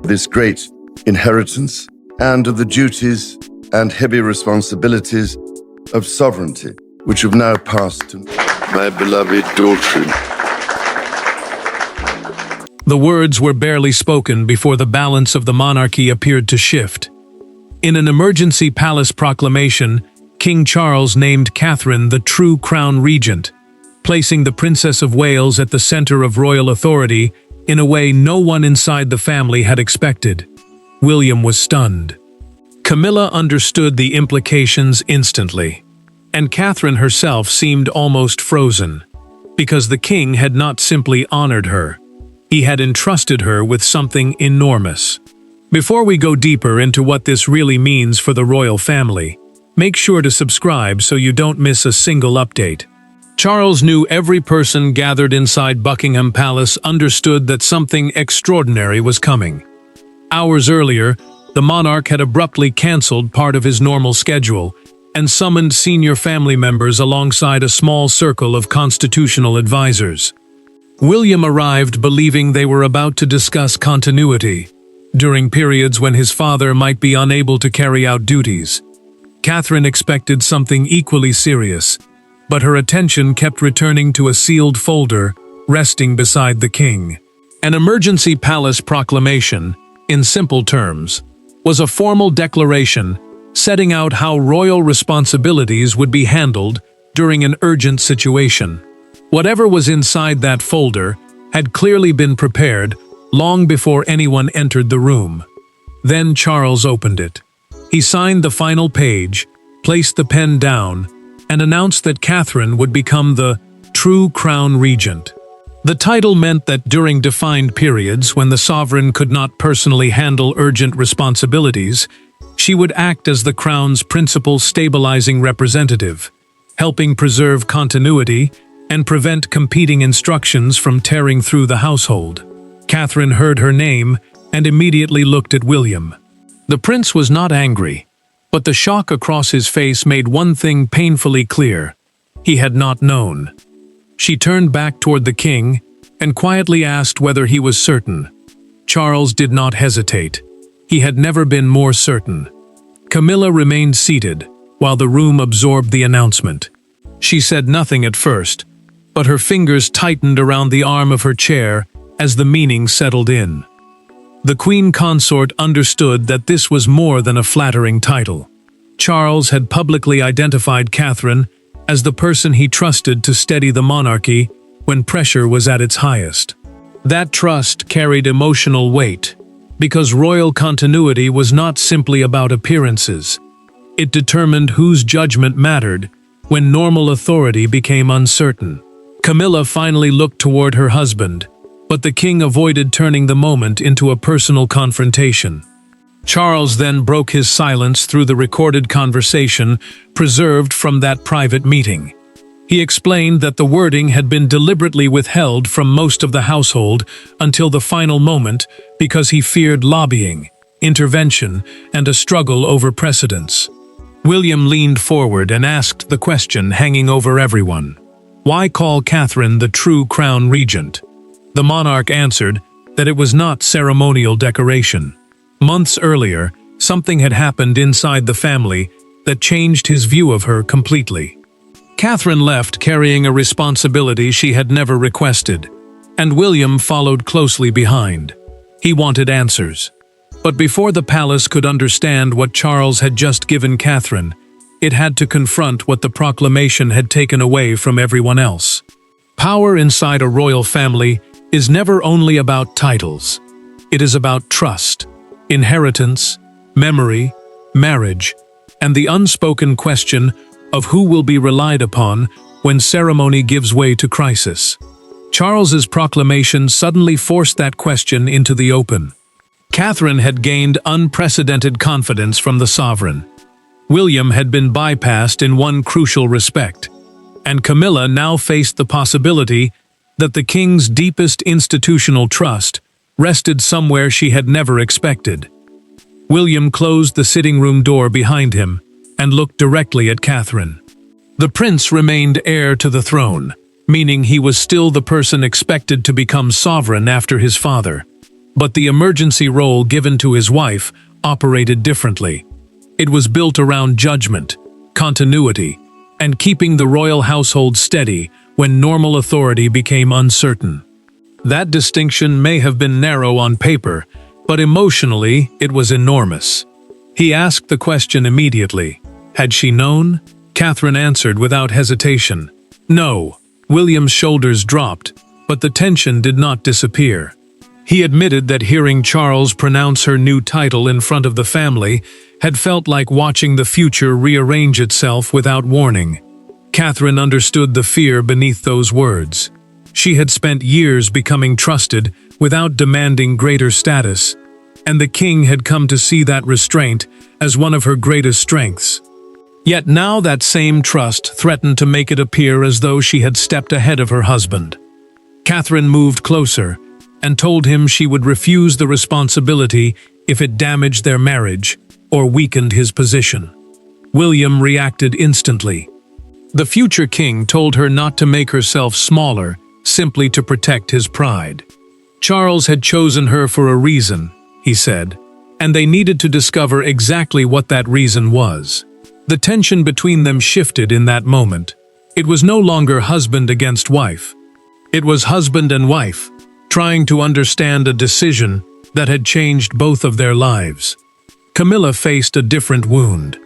this great inheritance and of the duties and heavy responsibilities of sovereignty, which have now passed to my beloved daughter. The words were barely spoken before the balance of the monarchy appeared to shift. In an emergency palace proclamation, King Charles named Catherine the true Crown Regent, placing the Princess of Wales at the center of royal authority in a way no one inside the family had expected. William was stunned. Camilla understood the implications instantly, and Catherine herself seemed almost frozen, because the king had not simply honored her. He had entrusted her with something enormous. Before we go deeper into what this really means for the royal family, make sure to subscribe so you don't miss a single update. Charles knew every person gathered inside Buckingham Palace understood that something extraordinary was coming. Hours earlier, the monarch had abruptly cancelled part of his normal schedule and summoned senior family members alongside a small circle of constitutional advisors. William arrived believing they were about to discuss continuity, during periods when his father might be unable to carry out duties. Catherine expected something equally serious, but her attention kept returning to a sealed folder resting beside the king. An emergency palace proclamation, in simple terms, was a formal declaration setting out how royal responsibilities would be handled during an urgent situation. Whatever was inside that folder had clearly been prepared long before anyone entered the room. Then Charles opened it. He signed the final page, placed the pen down, and announced that Catherine would become the true Crown Regent. The title meant that during defined periods when the sovereign could not personally handle urgent responsibilities, she would act as the Crown's principal stabilizing representative, helping preserve continuity and prevent competing instructions from tearing through the household. Catherine heard her name and immediately looked at William. The prince was not angry, but the shock across his face made one thing painfully clear: he had not known. She turned back toward the king and quietly asked whether he was certain. Charles did not hesitate. He had never been more certain. Camilla remained seated while the room absorbed the announcement. She said nothing at first, but her fingers tightened around the arm of her chair as the meaning settled in. The queen consort understood that this was more than a flattering title. Charles had publicly identified Catherine as the person he trusted to steady the monarchy when pressure was at its highest. That trust carried emotional weight, because royal continuity was not simply about appearances. It determined whose judgment mattered when normal authority became uncertain. Camilla finally looked toward her husband, but the king avoided turning the moment into a personal confrontation. Charles then broke his silence through the recorded conversation preserved from that private meeting. He explained that the wording had been deliberately withheld from most of the household until the final moment because he feared lobbying, intervention, and a struggle over precedence. William leaned forward and asked the question hanging over everyone: why call Catherine the true Crown Regent? The monarch answered that it was not ceremonial decoration. Months earlier, something had happened inside the family that changed his view of her completely. Catherine left carrying a responsibility she had never requested, and William followed closely behind. He wanted answers. But before the palace could understand what Charles had just given Catherine, it had to confront what the proclamation had taken away from everyone else. Power inside a royal family is never only about titles. It is about trust, inheritance, memory, marriage, and the unspoken question of who will be relied upon when ceremony gives way to crisis. Charles's proclamation suddenly forced that question into the open. Catherine had gained unprecedented confidence from the sovereign. William had been bypassed in one crucial respect, and Camilla now faced the possibility that the king's deepest institutional trust rested somewhere she had never expected. William closed the sitting room door behind him and looked directly at Catherine. The prince remained heir to the throne, meaning he was still the person expected to become sovereign after his father. But the emergency role given to his wife operated differently. It was built around judgment, continuity, and keeping the royal household steady when normal authority became uncertain. That distinction may have been narrow on paper, but emotionally it was enormous. He asked the question immediately. Had she known? Catherine answered without hesitation. No. William's shoulders dropped, but the tension did not disappear. He admitted that hearing Charles pronounce her new title in front of the family had felt like watching the future rearrange itself without warning. Catherine understood the fear beneath those words. She had spent years becoming trusted without demanding greater status, and the king had come to see that restraint as one of her greatest strengths. Yet now that same trust threatened to make it appear as though she had stepped ahead of her husband. Catherine moved closer and told him she would refuse the responsibility if it damaged their marriage or weakened his position. William reacted instantly. The future king told her not to make herself smaller simply to protect his pride. Charles had chosen her for a reason, he said, and they needed to discover exactly what that reason was. The tension between them shifted in that moment. It was no longer husband against wife. It was husband and wife, trying to understand a decision that had changed both of their lives. Camilla faced a different wound.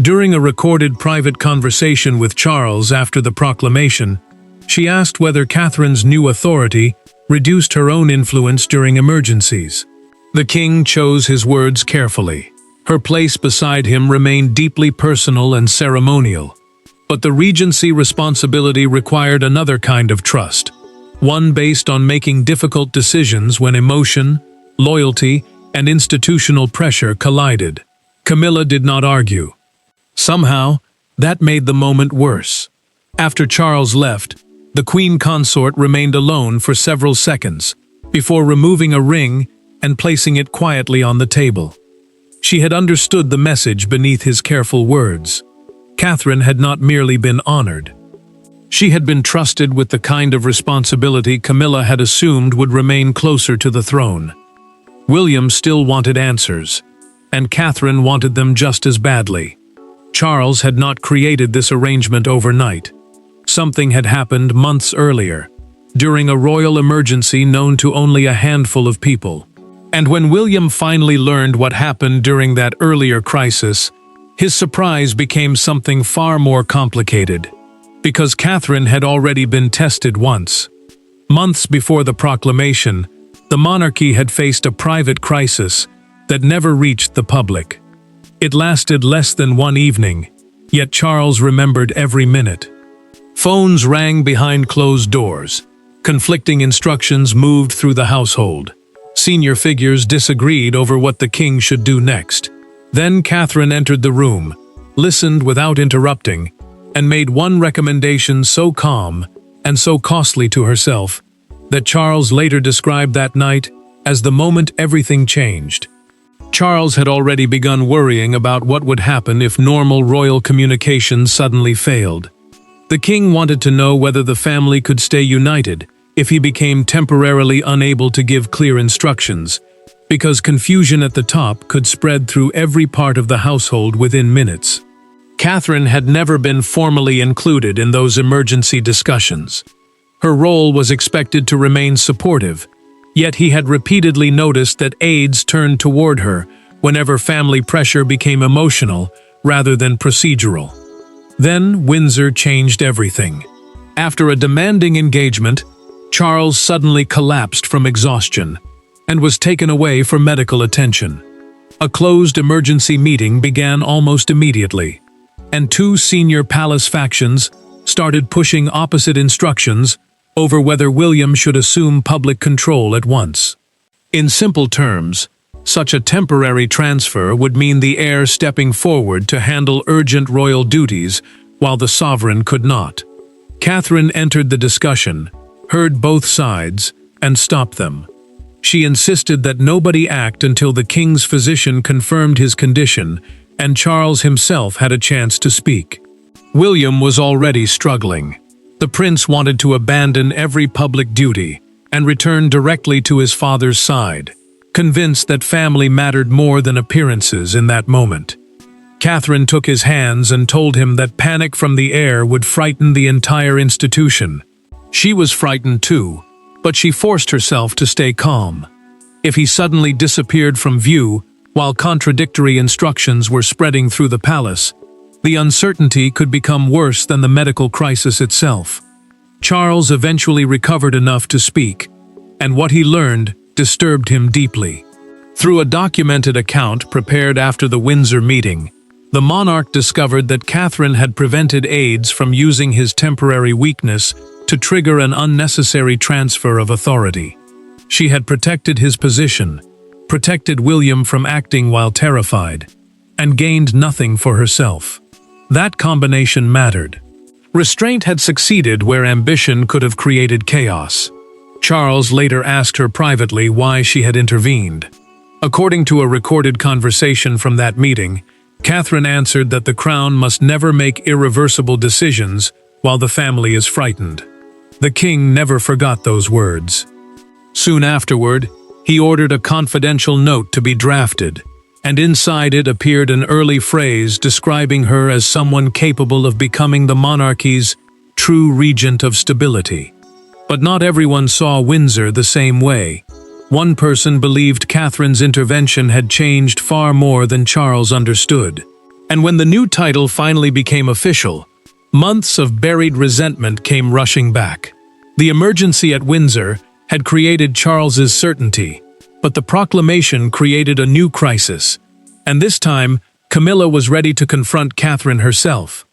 During a recorded private conversation with Charles after the proclamation, she asked whether Catherine's new authority reduced her own influence during emergencies. The king chose his words carefully. Her place beside him remained deeply personal and ceremonial. But the regency responsibility required another kind of trust, one based on making difficult decisions when emotion, loyalty, and institutional pressure collided. Camilla did not argue. Somehow, that made the moment worse. After Charles left, the queen consort remained alone for several seconds, before removing a ring and placing it quietly on the table. She had understood the message beneath his careful words. Catherine had not merely been honored. She had been trusted with the kind of responsibility Camilla had assumed would remain closer to the throne. William still wanted answers, and Catherine wanted them just as badly. Charles had not created this arrangement overnight. Something had happened months earlier, during a royal emergency known to only a handful of people. And when William finally learned what happened during that earlier crisis, his surprise became something far more complicated. Because Catherine had already been tested once. Months before the proclamation, the monarchy had faced a private crisis that never reached the public. It lasted less than one evening, yet Charles remembered every minute. Phones rang behind closed doors. Conflicting instructions moved through the household. Senior figures disagreed over what the king should do next. Then Catherine entered the room, listened without interrupting, and made one recommendation so calm and so costly to herself that Charles later described that night as the moment everything changed. Charles had already begun worrying about what would happen if normal royal communication suddenly failed. The king wanted to know whether the family could stay united if he became temporarily unable to give clear instructions, because confusion at the top could spread through every part of the household within minutes. Catherine had never been formally included in those emergency discussions. Her role was expected to remain supportive, yet he had repeatedly noticed that aides turned toward her whenever family pressure became emotional rather than procedural. Then Windsor changed everything. After a demanding engagement, Charles suddenly collapsed from exhaustion and was taken away for medical attention. A closed emergency meeting began almost immediately, and two senior palace factions started pushing opposite instructions over whether William should assume public control at once. In simple terms, such a temporary transfer would mean the heir stepping forward to handle urgent royal duties while the sovereign could not. Catherine entered the discussion, heard both sides, and stopped them. She insisted that nobody act until the king's physician confirmed his condition and Charles himself had a chance to speak. William was already struggling. The prince wanted to abandon every public duty and return directly to his father's side. convinced that family mattered more than appearances in that moment. Catherine took his hands and told him that panic from the heir would frighten the entire institution. She was frightened too, but she forced herself to stay calm. If he suddenly disappeared from view, while contradictory instructions were spreading through the palace, the uncertainty could become worse than the medical crisis itself. Charles eventually recovered enough to speak, and what he learned disturbed him deeply. Through a documented account prepared after the Windsor meeting, the monarch discovered that Catherine had prevented aides from using his temporary weakness to trigger an unnecessary transfer of authority. She had protected his position, protected William from acting while terrified, and gained nothing for herself. That combination mattered. Restraint had succeeded where ambition could have created chaos. Charles later asked her privately why she had intervened. According to a recorded conversation from that meeting, Catherine answered that the crown must never make irreversible decisions while the family is frightened. The king never forgot those words. Soon afterward, he ordered a confidential note to be drafted, and inside it appeared an early phrase describing her as someone capable of becoming the monarchy's true regent of stability. But not everyone saw Windsor the same way. One person believed Catherine's intervention had changed far more than Charles understood. And when the new title finally became official, months of buried resentment came rushing back. The emergency at Windsor had created Charles's certainty, but the proclamation created a new crisis. And this time, Camilla was ready to confront Catherine herself.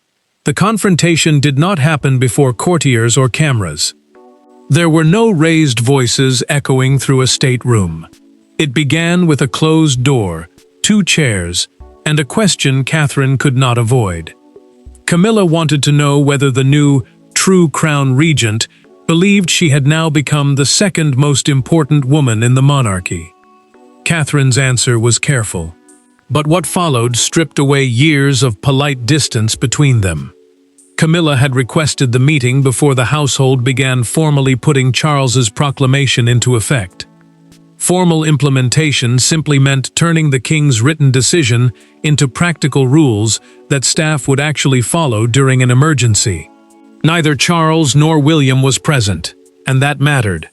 The confrontation did not happen before courtiers or cameras. There were no raised voices echoing through a stateroom. It began with a closed door, 2 chairs, and a question Catherine could not avoid. Camilla wanted to know whether the new, true Crown Regent believed she had now become the second most important woman in the monarchy. Catherine's answer was careful, but what followed stripped away years of polite distance between them. Camilla had requested the meeting before the household began formally putting Charles's proclamation into effect. Formal implementation simply meant turning the king's written decision into practical rules that staff would actually follow during an emergency. Neither Charles nor William was present, and that mattered.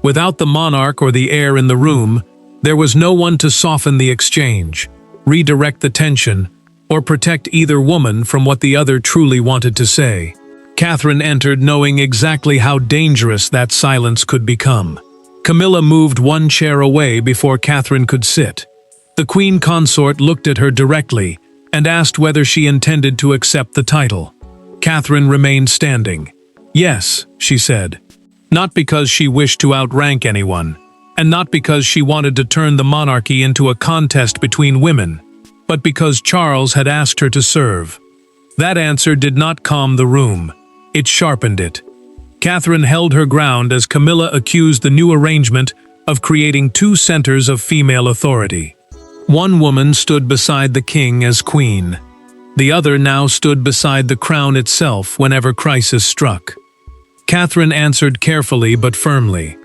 Without the monarch or the heir in the room, there was no one to soften the exchange, redirect the tension, or protect either woman from what the other truly wanted to say. Catherine entered knowing exactly how dangerous that silence could become. Camilla moved 1 chair away before Catherine could sit. The queen consort looked at her directly and asked whether she intended to accept the title. Catherine remained standing. Yes, she said. Not because she wished to outrank anyone, and not because she wanted to turn the monarchy into a contest between women, but because Charles had asked her to serve. That answer did not calm the room. It sharpened it. Catherine held her ground as Camilla accused the new arrangement of creating 2 centers of female authority. One woman stood beside the king as queen. The other now stood beside the crown itself whenever crisis struck. Catherine answered carefully but firmly.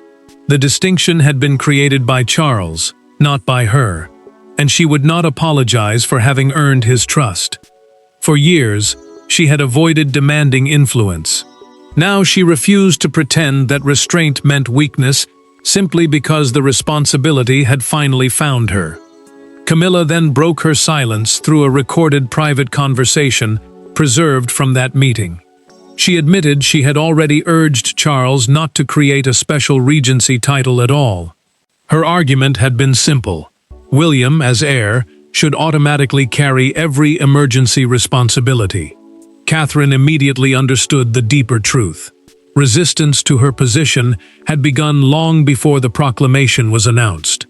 The distinction had been created by Charles, not by her, and she would not apologize for having earned his trust. For years, she had avoided demanding influence. Now she refused to pretend that restraint meant weakness simply because the responsibility had finally found her. Camilla then broke her silence through a recorded private conversation preserved from that meeting. She admitted she had already urged Charles not to create a special regency title at all. Her argument had been simple. William, as heir, should automatically carry every emergency responsibility. Catherine immediately understood the deeper truth. Resistance to her position had begun long before the proclamation was announced.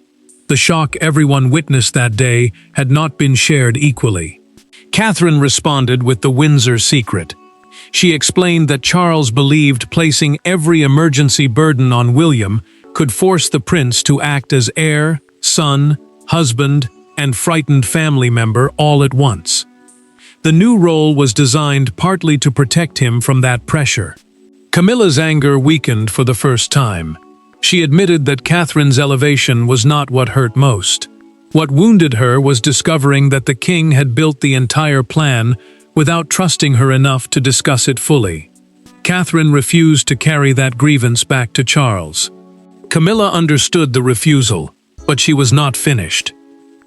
The shock everyone witnessed that day had not been shared equally. Catherine responded with the Windsor secret. She explained that Charles believed placing every emergency burden on William could force the prince to act as heir, son, husband, and frightened family member all at once. The new role was designed partly to protect him from that pressure. Camilla's anger weakened for the first time. She admitted that Catherine's elevation was not what hurt most. What wounded her was discovering that the king had built the entire plan without trusting her enough to discuss it fully. Catherine refused to carry that grievance back to Charles. Camilla understood the refusal, but she was not finished.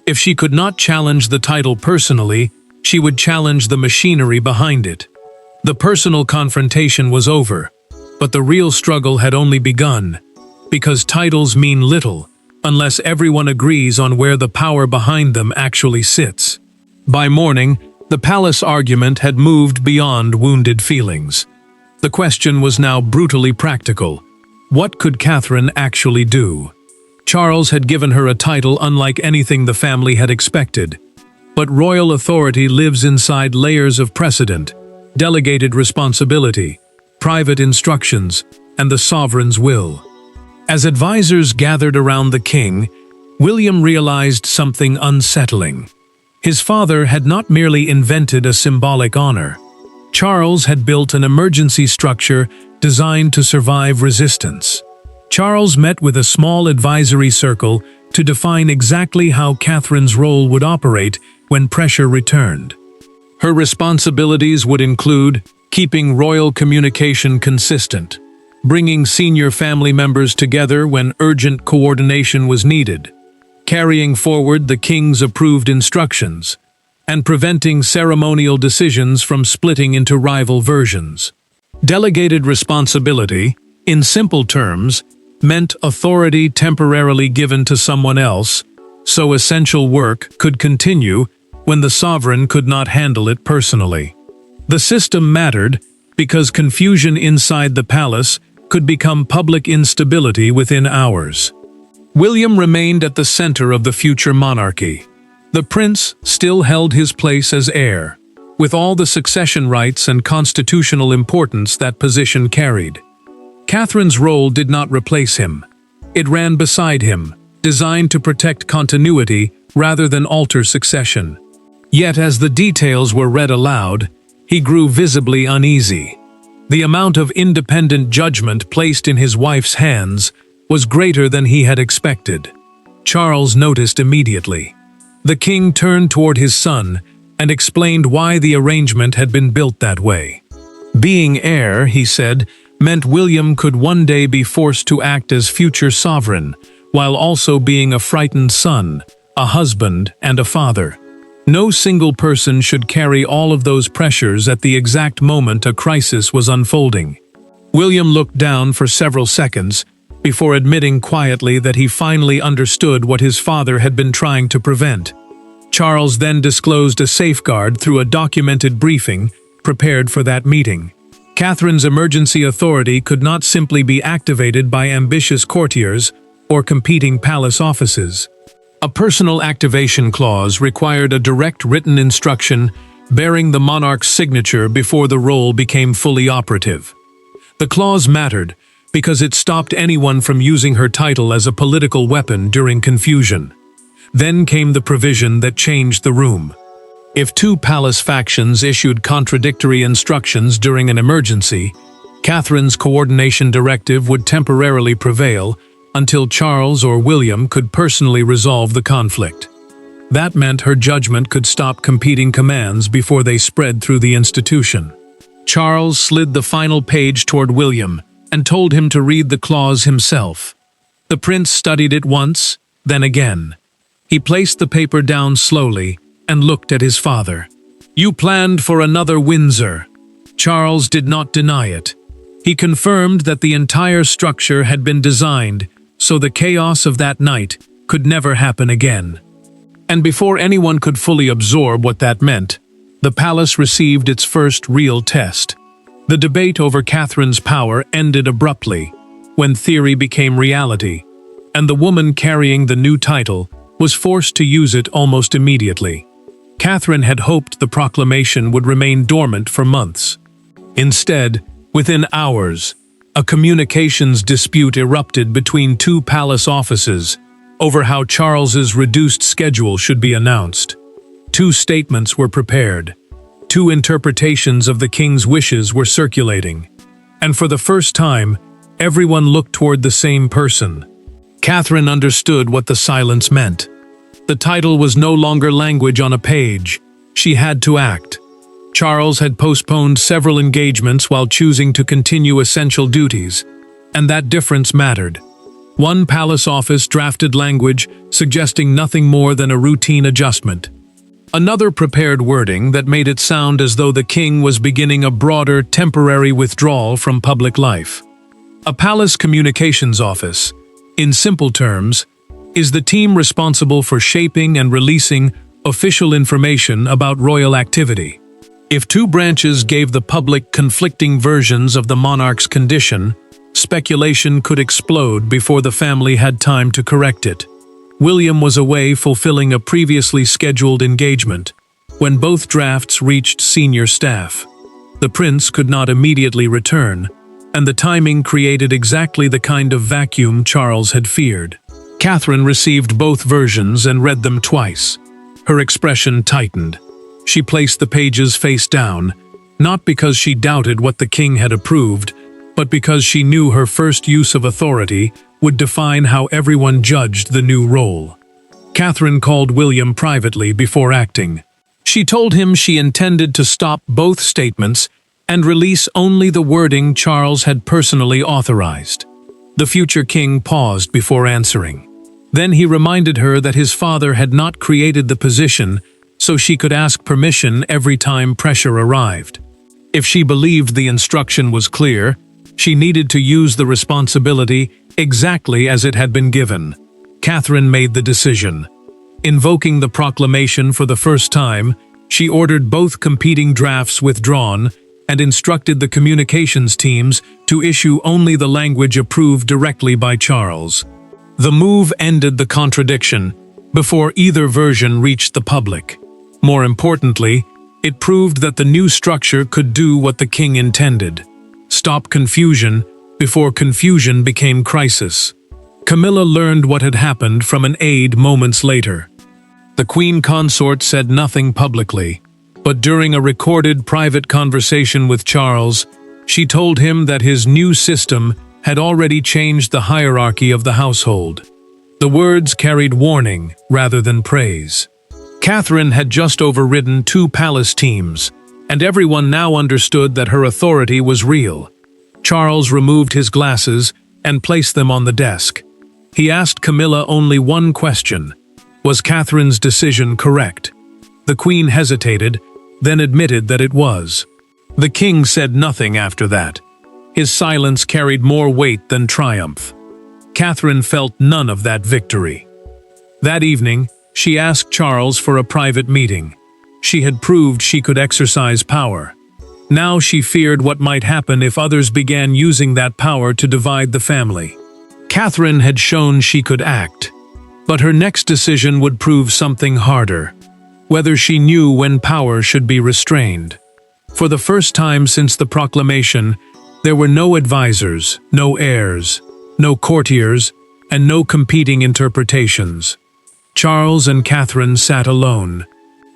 If she could not challenge the title personally, she would challenge the machinery behind it. The personal confrontation was over, but the real struggle had only begun, because titles mean little unless everyone agrees on where the power behind them actually sits. By morning, the palace argument had moved beyond wounded feelings. The question was now brutally practical. What could Catherine actually do? Charles had given her a title unlike anything the family had expected. But royal authority lives inside layers of precedent, delegated responsibility, private instructions, and the sovereign's will. As advisors gathered around the king, William realized something unsettling. His father had not merely invented a symbolic honor. Charles had built an emergency structure designed to survive resistance. Charles met with a small advisory circle to define exactly how Catherine's role would operate when pressure returned. Her responsibilities would include keeping royal communication consistent, bringing senior family members together when urgent coordination was needed, carrying forward the king's approved instructions, and preventing ceremonial decisions from splitting into rival versions. Delegated responsibility, in simple terms, meant authority temporarily given to someone else, so essential work could continue when the sovereign could not handle it personally. The system mattered because confusion inside the palace could become public instability within hours. William remained at the center of the future monarchy. The prince still held his place as heir, with all the succession rights and constitutional importance that position carried. Catherine's role did not replace him. It ran beside him, designed to protect continuity rather than alter succession. Yet as the details were read aloud, he grew visibly uneasy. The amount of independent judgment placed in his wife's hands was greater than he had expected. Charles noticed immediately. The king turned toward his son and explained why the arrangement had been built that way. Being heir, he said, meant William could one day be forced to act as future sovereign, while also being a frightened son, a husband, and a father. No single person should carry all of those pressures at the exact moment a crisis was unfolding. William looked down for several seconds before admitting quietly that he finally understood what his father had been trying to prevent. Charles then disclosed a safeguard through a documented briefing prepared for that meeting. Catherine's emergency authority could not simply be activated by ambitious courtiers or competing palace offices. A personal activation clause required a direct written instruction bearing the monarch's signature before the role became fully operative. The clause mattered because it stopped anyone from using her title as a political weapon during confusion. Then came the provision that changed the room. If two palace factions issued contradictory instructions during an emergency, Catherine's coordination directive would temporarily prevail until Charles or William could personally resolve the conflict. That meant her judgment could stop competing commands before they spread through the institution. Charles slid the final page toward William and told him to read the clause himself. The prince studied it once, then again. He placed the paper down slowly and looked at his father. "You planned for another Windsor." Charles did not deny it. He confirmed that the entire structure had been designed so the chaos of that night could never happen again. And before anyone could fully absorb what that meant, the palace received its first real test. The debate over Catherine's power ended abruptly, when theory became reality, and the woman carrying the new title was forced to use it almost immediately. Catherine had hoped the proclamation would remain dormant for months. Instead, within hours, a communications dispute erupted between two palace offices over how Charles's reduced schedule should be announced. Two statements were prepared. Two interpretations of the king's wishes were circulating. And for the first time, Everyone looked toward the same person. Catherine understood what the silence meant. The title was no longer language on a page. She had to act. Charles had postponed several engagements while choosing to continue essential duties, and that difference mattered. One palace office drafted language suggesting nothing more than a routine adjustment. Another prepared wording that made it sound as though the king was beginning a broader, temporary withdrawal from public life. A palace communications office, in simple terms, is the team responsible for shaping and releasing official information about royal activity. If two branches gave the public conflicting versions of the monarch's condition, speculation could explode before the family had time to correct it. William was away fulfilling a previously scheduled engagement when both drafts reached senior staff. The prince could not immediately return, and the timing created exactly the kind of vacuum Charles had feared. Catherine received both versions and read them twice. Her expression tightened. She placed the pages face down, not because she doubted what the king had approved, but because she knew her first use of authority would define how everyone judged the new role. Catherine called William privately before acting. She told him she intended to stop both statements and release only the wording Charles had personally authorized. The future king paused before answering. Then he reminded her that his father had not created the position so she could ask permission every time pressure arrived. If she believed the instruction was clear, she needed to use the responsibility exactly as it had been given. Catherine made the decision. Invoking the proclamation for the first time, she ordered both competing drafts withdrawn and instructed the communications teams to issue only the language approved directly by Charles. The move ended the contradiction before either version reached the public. More importantly, it proved that the new structure could do what the king intended: stop confusion before confusion became crisis. Camilla learned what had happened from an aide moments later. The queen consort said nothing publicly, but during a recorded private conversation with Charles, she told him that his new system had already changed the hierarchy of the household. The words carried warning rather than praise. Catherine had just overridden 2 palace teams, and everyone now understood that her authority was real. Charles removed his glasses and placed them on the desk. He asked Camilla only one question: was Catherine's decision correct? The queen hesitated, then admitted that it was. The king said nothing after that. His silence carried more weight than triumph. Catherine felt none of that victory. That evening, she asked Charles for a private meeting. She had proved she could exercise power. Now she feared what might happen if others began using that power to divide the family. Catherine had shown she could act, but her next decision would prove something harder: whether she knew when power should be restrained. For the first time since the proclamation, there were no advisors, no heirs, no courtiers, and no competing interpretations. Charles and Catherine sat alone.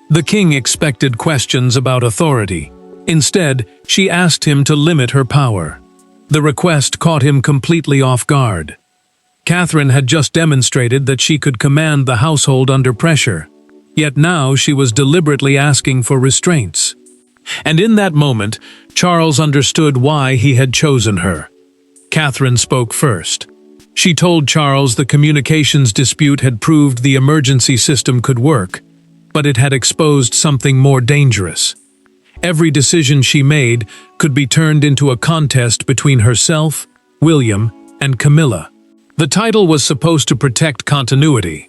The king expected questions about authority. Instead, she asked him to limit her power. The request caught him completely off guard. Catherine had just demonstrated that she could command the household under pressure, yet now she was deliberately asking for restraints. And in that moment, Charles understood why he had chosen her. Catherine spoke first. She told Charles the communications dispute had proved the emergency system could work, but it had exposed something more dangerous. Every decision she made could be turned into a contest between herself, William, and Camilla. The title was supposed to protect continuity,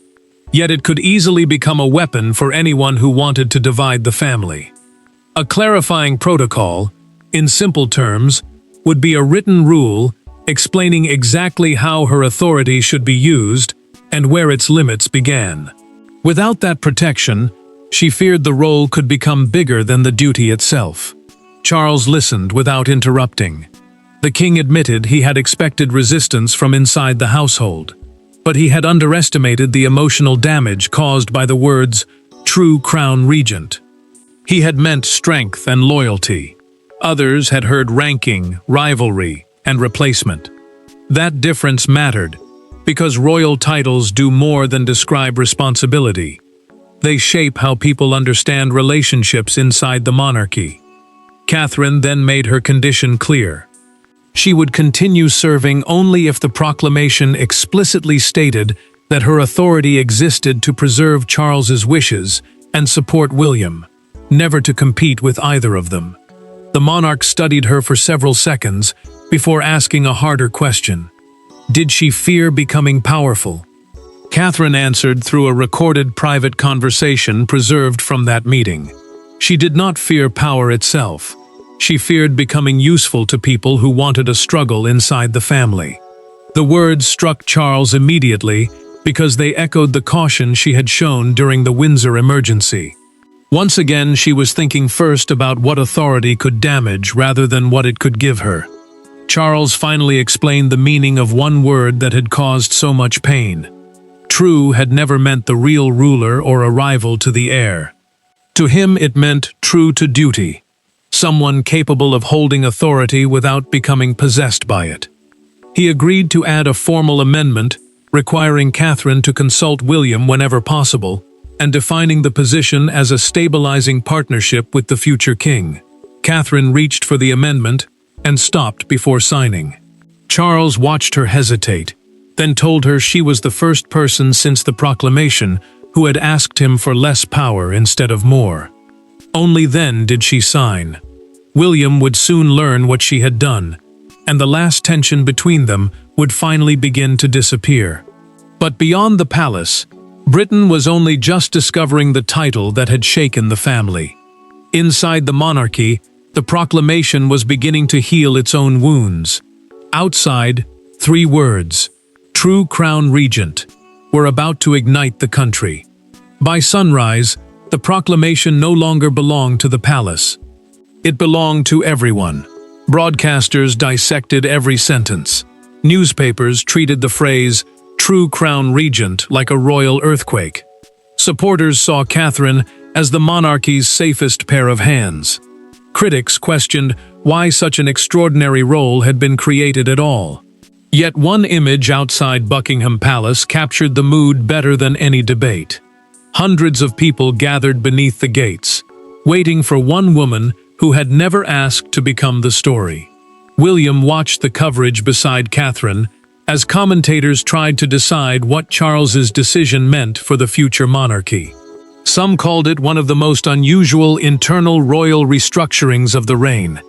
yet it could easily become a weapon for anyone who wanted to divide the family. A clarifying protocol, in simple terms, would be a written rule explaining exactly how her authority should be used and where its limits began. Without that protection, she feared the role could become bigger than the duty itself. Charles listened without interrupting. The king admitted he had expected resistance from inside the household, but he had underestimated the emotional damage caused by the words, "true Crown Regent." He had meant strength and loyalty. Others had heard ranking, rivalry, and replacement. That difference mattered, because royal titles do more than describe responsibility. They shape how people understand relationships inside the monarchy. Catherine then made her condition clear. She would continue serving only if the proclamation explicitly stated that her authority existed to preserve Charles's wishes and support William, never to compete with either of them. The monarch studied her for several seconds before asking a harder question. Did she fear becoming powerful? Catherine answered through a recorded private conversation preserved from that meeting. She did not fear power itself. She feared becoming useful to people who wanted a struggle inside the family. The words struck Charles immediately because they echoed the caution she had shown during the Windsor emergency. Once again, she was thinking first about what authority could damage rather than what it could give her. Charles finally explained the meaning of one word that had caused so much pain. True had never meant the real ruler or a rival to the heir. To him it meant true to duty, someone capable of holding authority without becoming possessed by it. He agreed to add a formal amendment requiring Catherine to consult William whenever possible, and defining the position as a stabilizing partnership with the future king. Catherine reached for the amendment and stopped before signing. Charles watched her hesitate, then told her she was the first person since the proclamation who had asked him for less power instead of more. Only then did she sign. William would soon learn what she had done, and the last tension between them would finally begin to disappear. But beyond the palace, Britain was only just discovering the title that had shaken the family. Inside the monarchy, the proclamation was beginning to heal its own wounds. Outside, 3 words, true Crown Regent, were about to ignite the country. By sunrise, the proclamation no longer belonged to the palace. It belonged to everyone. Broadcasters dissected every sentence. Newspapers treated the phrase, true Crown Regent, like a royal earthquake. Supporters saw Catherine as the monarchy's safest pair of hands. Critics questioned why such an extraordinary role had been created at all. Yet one image outside Buckingham Palace captured the mood better than any debate. Hundreds of people gathered beneath the gates, waiting for one woman who had never asked to become the story. William watched the coverage beside Catherine as commentators tried to decide what Charles's decision meant for the future monarchy. Some called it one of the most unusual internal royal restructurings of the reign,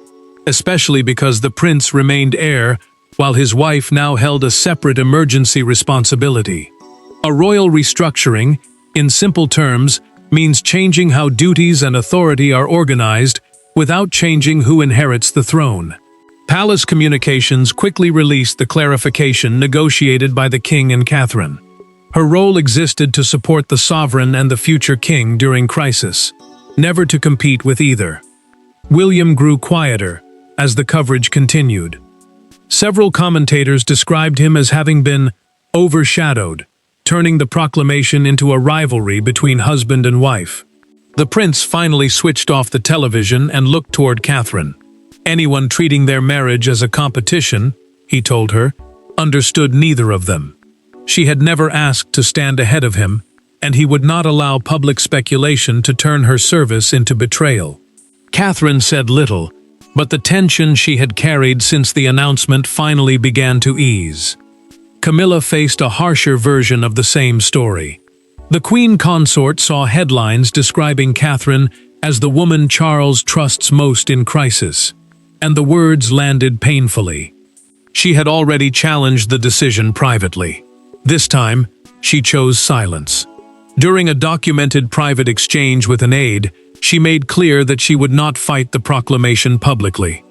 especially because the prince remained heir while his wife now held a separate emergency responsibility. A royal restructuring, in simple terms, means changing how duties and authority are organized without changing who inherits the throne. Palace communications quickly released the clarification negotiated by the king and Catherine. Her role existed to support the sovereign and the future king during crisis, never to compete with either. William grew quieter as the coverage continued. Several commentators described him as having been overshadowed, turning the proclamation into a rivalry between husband and wife. The prince finally switched off the television and looked toward Catherine. Anyone treating their marriage as a competition, he told her, understood neither of them. She had never asked to stand ahead of him, and he would not allow public speculation to turn her service into betrayal. Catherine said little, but the tension she had carried since the announcement finally began to ease. Camilla faced a harsher version of the same story. The Queen Consort saw headlines describing Catherine as the woman Charles trusts most in crisis, and the words landed painfully. She had already challenged the decision privately. This time, she chose silence. During a documented private exchange with an aide, she made clear that she would not fight the proclamation publicly.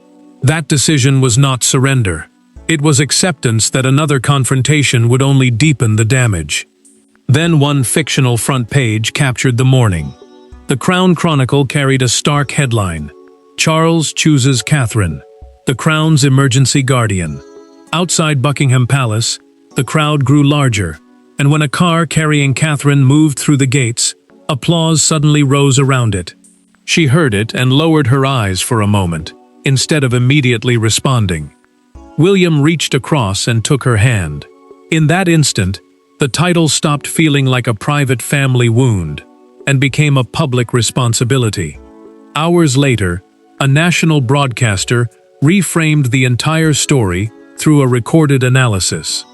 That decision was not surrender. It was acceptance that another confrontation would only deepen the damage. Then one fictional front page captured the morning. The Crown Chronicle carried a stark headline, Charles chooses Catherine, the Crown's emergency guardian. Outside Buckingham Palace, the crowd grew larger, and when a car carrying Catherine moved through the gates, applause suddenly rose around it. She heard it and lowered her eyes for a moment, instead of immediately responding. William reached across and took her hand. In that instant, the title stopped feeling like a private family wound and became a public responsibility. Hours later, a national broadcaster reframed the entire story through a recorded analysis.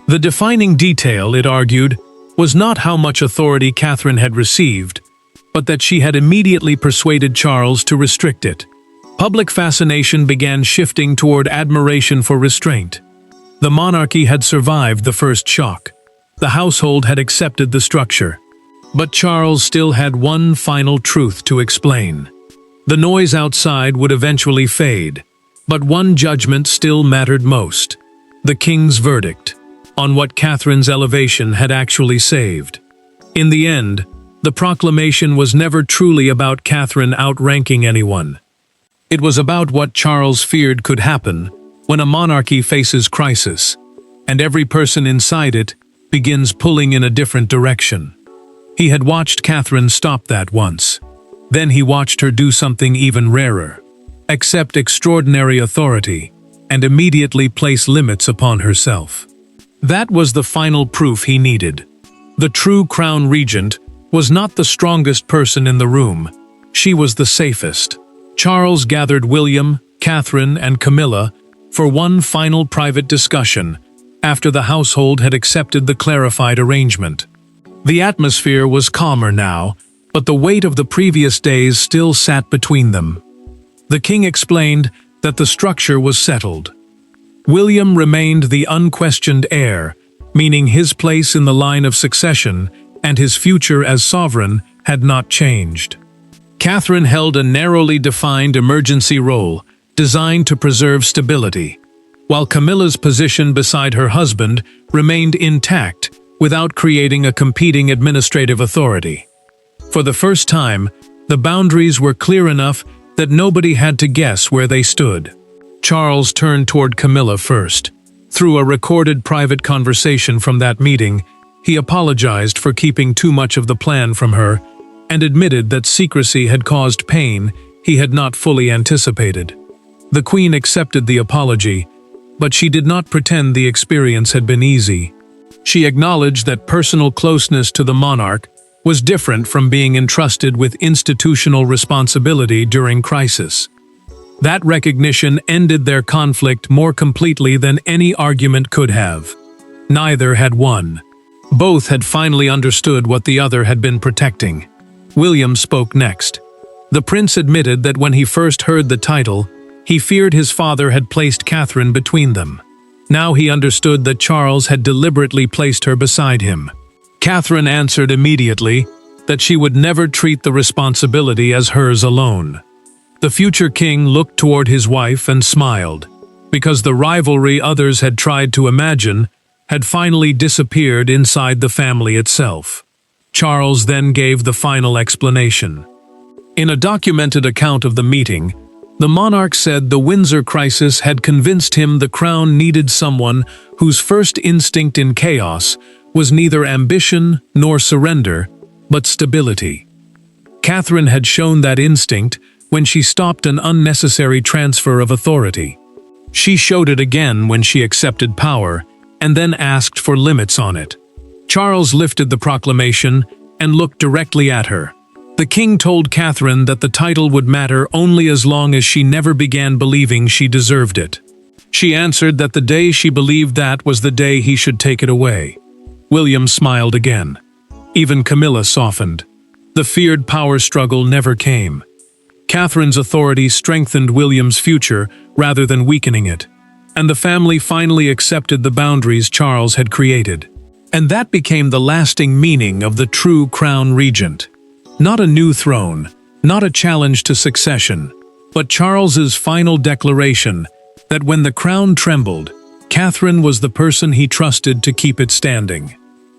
The defining detail, it argued, was not how much authority Catherine had received, but that she had immediately persuaded Charles to restrict it. Public fascination began shifting toward admiration for restraint. The monarchy had survived the first shock. The household had accepted the structure. But Charles still had one final truth to explain. The noise outside would eventually fade, but one judgment still mattered most: the king's verdict on what Catherine's elevation had actually saved. In the end, the proclamation was never truly about Catherine outranking anyone. It was about what Charles feared could happen when a monarchy faces crisis, and every person inside it begins pulling in a different direction. He had watched Catherine stop that once. Then he watched her do something even rarer: accept extraordinary authority and immediately place limits upon herself. That was the final proof he needed. The true Crown Regent was not the strongest person in the room. She was the safest. Charles gathered William, Catherine, and Camilla for one final private discussion after the household had accepted the clarified arrangement. The atmosphere was calmer now, but the weight of the previous days still sat between them. The king explained that the structure was settled. William remained the unquestioned heir, meaning his place in the line of succession and his future as sovereign had not changed. Catherine held a narrowly defined emergency role, designed to preserve stability, while Camilla's position beside her husband remained intact without creating a competing administrative authority. For the first time, the boundaries were clear enough that nobody had to guess where they stood. Charles turned toward Camilla first. Through a recorded private conversation from that meeting, he apologized for keeping too much of the plan from her and admitted that secrecy had caused pain he had not fully anticipated. The Queen accepted the apology, but she did not pretend the experience had been easy. She acknowledged that personal closeness to the monarch was different from being entrusted with institutional responsibility during crisis. That recognition ended their conflict more completely than any argument could have. Neither had won. Both had finally understood what the other had been protecting. William spoke next. The prince admitted that when he first heard the title, he feared his father had placed Catherine between them. Now he understood that Charles had deliberately placed her beside him. Catherine answered immediately that she would never treat the responsibility as hers alone. The future king looked toward his wife and smiled, because the rivalry others had tried to imagine had finally disappeared inside the family itself. Charles then gave the final explanation. In a documented account of the meeting, the monarch said the Windsor crisis had convinced him the crown needed someone whose first instinct in chaos was neither ambition nor surrender, but stability. Catherine had shown that instinct when she stopped an unnecessary transfer of authority. She showed it again when she accepted power and then asked for limits on it. Charles lifted the proclamation and looked directly at her. The king told Catherine that the title would matter only as long as she never began believing she deserved it. She answered that the day she believed that was the day he should take it away. William smiled again. Even Camilla softened. The feared power struggle never came. Catherine's authority strengthened William's future rather than weakening it, and the family finally accepted the boundaries Charles had created. And that became the lasting meaning of the true Crown Regent. Not a new throne, not a challenge to succession, but Charles's final declaration that when the crown trembled, Catherine was the person he trusted to keep it standing.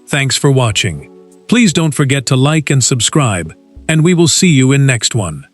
Thanks for watching. Please don't forget to like and subscribe, and we will see you in next one.